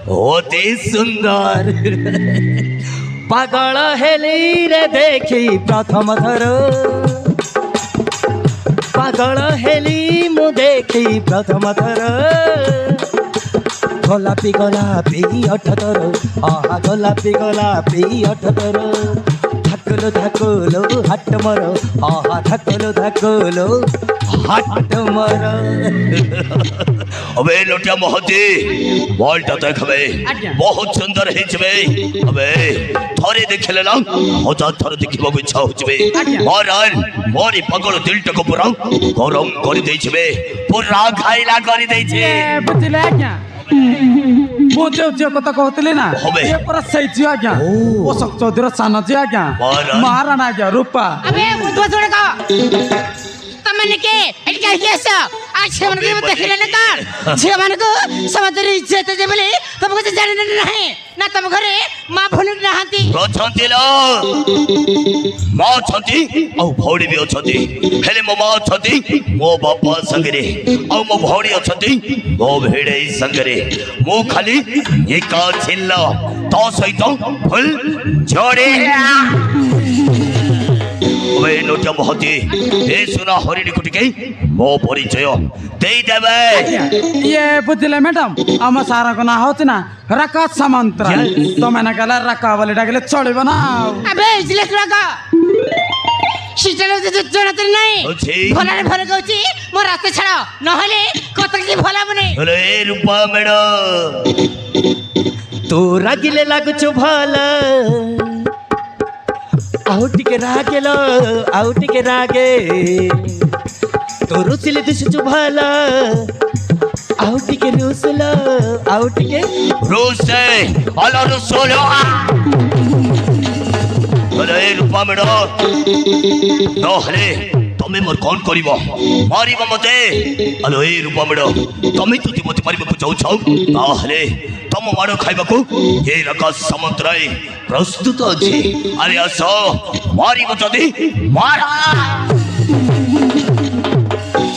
অতি সুন্দর পাগল হেলি রে দেখি প্রথম থর পাগল হেলি মু দেখি প্রথম থর গোলাপি গোলাপি অঠতর আহা গোলাপি গোলাপি অঠতর ধাকলো ধাকলো হাট মর আহা ধাকলো ধাকলো হাট মর अबे लोटिया महती बॉलटा देखबे बहुत सुंदर हेचबे अबे थरे देखले ना हजार थर देखिबो इच्छा होचबे महाराज मोरी पगल दिलटा को पूरा गरम कर देछबे पूरा खाइला कर देछे बुझले आज्ञा मोजे जे कथा कहतले ना ये पूरा सही जी आज्ञा ओ सब चौधरी साना जी आज्ञा महाराणा आज्ञा रूपा अबे बुद्धवा छोड़ का तमने के एटा केस आज मन के देखले ना कर जे मन को समझरी इज्जत जे बोले तुमको तो जाने नहीं ना तुम घरे मां भनु रहंती छंती लो मां छंती औ भौड़ी भी छंती हेले मो मां छंती मो बापा संगरे औ मो भौड़ी छंती मो भेड़े संगरे मो खाली एका छिल्ला तो सहित फुल जोड़े ओए लोटिया महती ए सुना हरिणी कुटिके मो परिचय दे देबे ये बुझले मैडम हम सारा को ना होत ना रका सामंत्र तो मैंने कहला रका वाले डागले चढ़िबो ना अबे इजले रका सिस्टम जे जणत नहीं भलारे भले कहूची मो रास्ते छाड़ न हले कत की भला बने अरे रूपा मैडम तू रागिले लागुछु भला आउटिके रागेलो आउटिके रागे तो रुसिले दिसुछु भला आउटिके रुसलो आउटिके रुसे अला रुसलो अरे रूपा मेडो नहले तमे मोर कोन करिवो मारिबो मते अलो ए रूपा मेडो तमे तुति मते मारिबो को जाउ छौ ताहले तम मारो खाइबाको ये रका समुद्रय प्रस्तुत अछि अरे असो मारिबो जदी मारा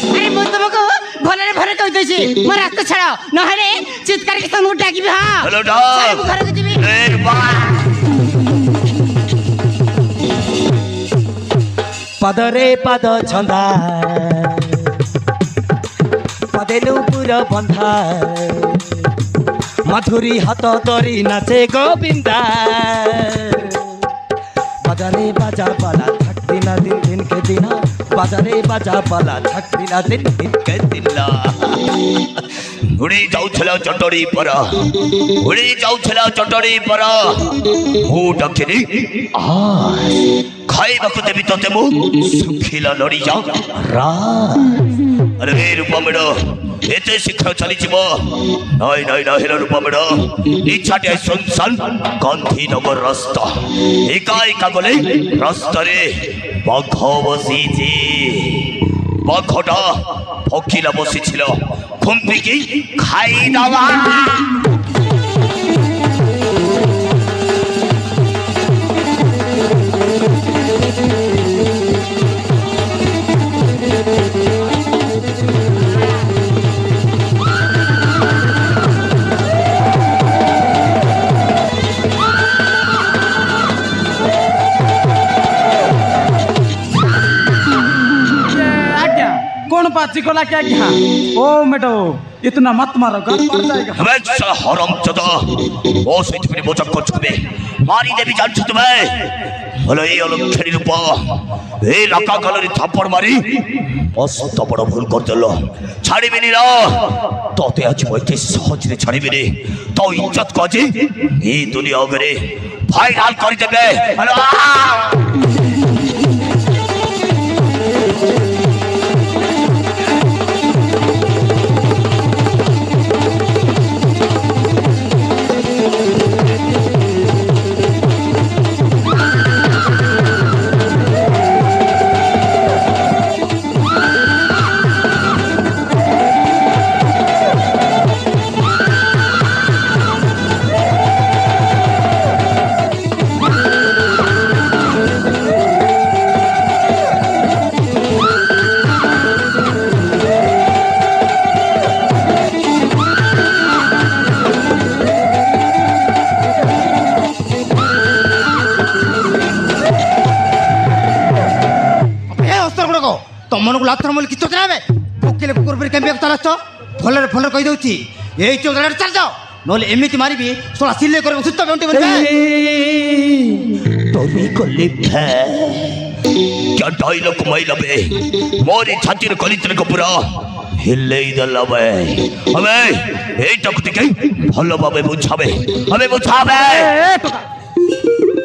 अरे मो तुमको भले भले कह देछि मो रास्ता छाड़ो न हले चित्कार के संग डाकिबी हां हेलो डा घर के जीबी ए रूपा पदरे पद छंदा पदेनु पुरा बंधा मधुरी हाथ धरी नाचे गोविंदा बाजारे बाजा पाला थक दिना दिन दिन के दिना बाजारे बाजा पाला थक दिना दिन दिन के दिना उड़ी जाउछला चटड़ी पर उड़ी जाउछला चटड़ी पर मु डकिनी आ खाइबाकु देबी तते मु सुखिला लड़ी जा रा अरे रूपा मेडो एते शिक्षा चली जीवो नाही नाही नाही हेलो रूपा मेडो इच्छाटे सुनसान गांधीनगर रास्ता एका एका गले रास्ता रे बाघ बसीछि बाघटा फकिला बसीছিল खुंपी की खाई दावा पाची को क्या क्या ओ मेटो इतना मत मारो गन मर जाएगा हमें हराम चोदा ओ सहित फिर बोचक को छुबे मारी देवी जान छुतबे हलो ए अलक्षणी रूपा ए रका गलरी थप्पड़ मारी मस्त बड़ भूल कर देलो छाड़ी बिनी रा तोते आज मते सहज रे छाड़ी बिनी तो इज्जत को जी ए दुनिया अगरे फाइनल कर देबे हलो ଆମମାନଙ୍କୁ ଲାଥର ମୂଲ କିଛି ଚୋଚରାବେ ପକେଇଲେ କୁକୁର ପରି କେମିତି ଚାଲଛ ଭଲରେ ଭଲରେ କହିଦେଉଛି ଏଇ ଚୋଚରାରେ ଚାଲିଛ ନହେଲେ ଏମିତି ମାରିବି ଶଳା ସିଲେଇ କରିବ ସୁସ୍ଥ ବେଣ୍ଟି तोरी को लिखा क्या डायलॉग माइला बे मोरी छाती रे कलित्र को पूरा हिले दला बे अबे ए टकती के भलो बाबे बुझाबे अबे बुझाबे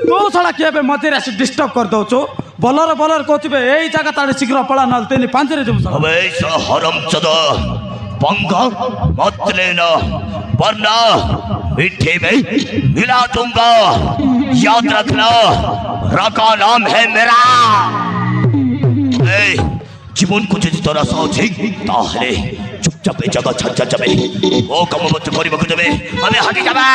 तू साला के बे मझे आसी डिस्टर्ब कर दउचो बलर कहथिबे एई जगह ताड़े शीघ्र पळा नल तेनी पांजरे जब साला अबे स हरम चदा पंगा मत लेना वरना मिठे में मिला दूंगा याद रखना राका नाम है मेरा जीवन को যদি তোরা সঠিক তাহলে চুপচাপ এই জায়গা ছাড় যাবে ও কমবত করিବାକୁ দেবে আমি হাঁটি যাবে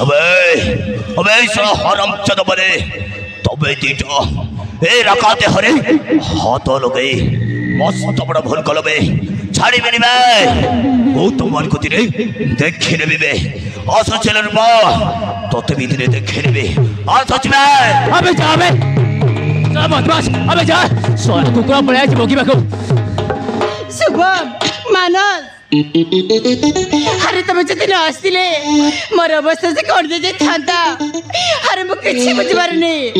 अबे सा हरम चद बने तबे दीटा ए रकाते हरे हाथ लगे मस्त बड़ा भूल कलबे छाड़ी बेनी बे ओ तुमान को दिने देखे ने बे आसो चलन बा तोते भी दिने देखे ने बे आसो चले अबे जा बे जा मत बस अबे जा सोना कुकुरा पड़े जी बोगी बको शुभम मानस अरे तमें जति न आसले मोर अवस्था से कौन दे था अरे मुझे किसी बुझ पारे नहीं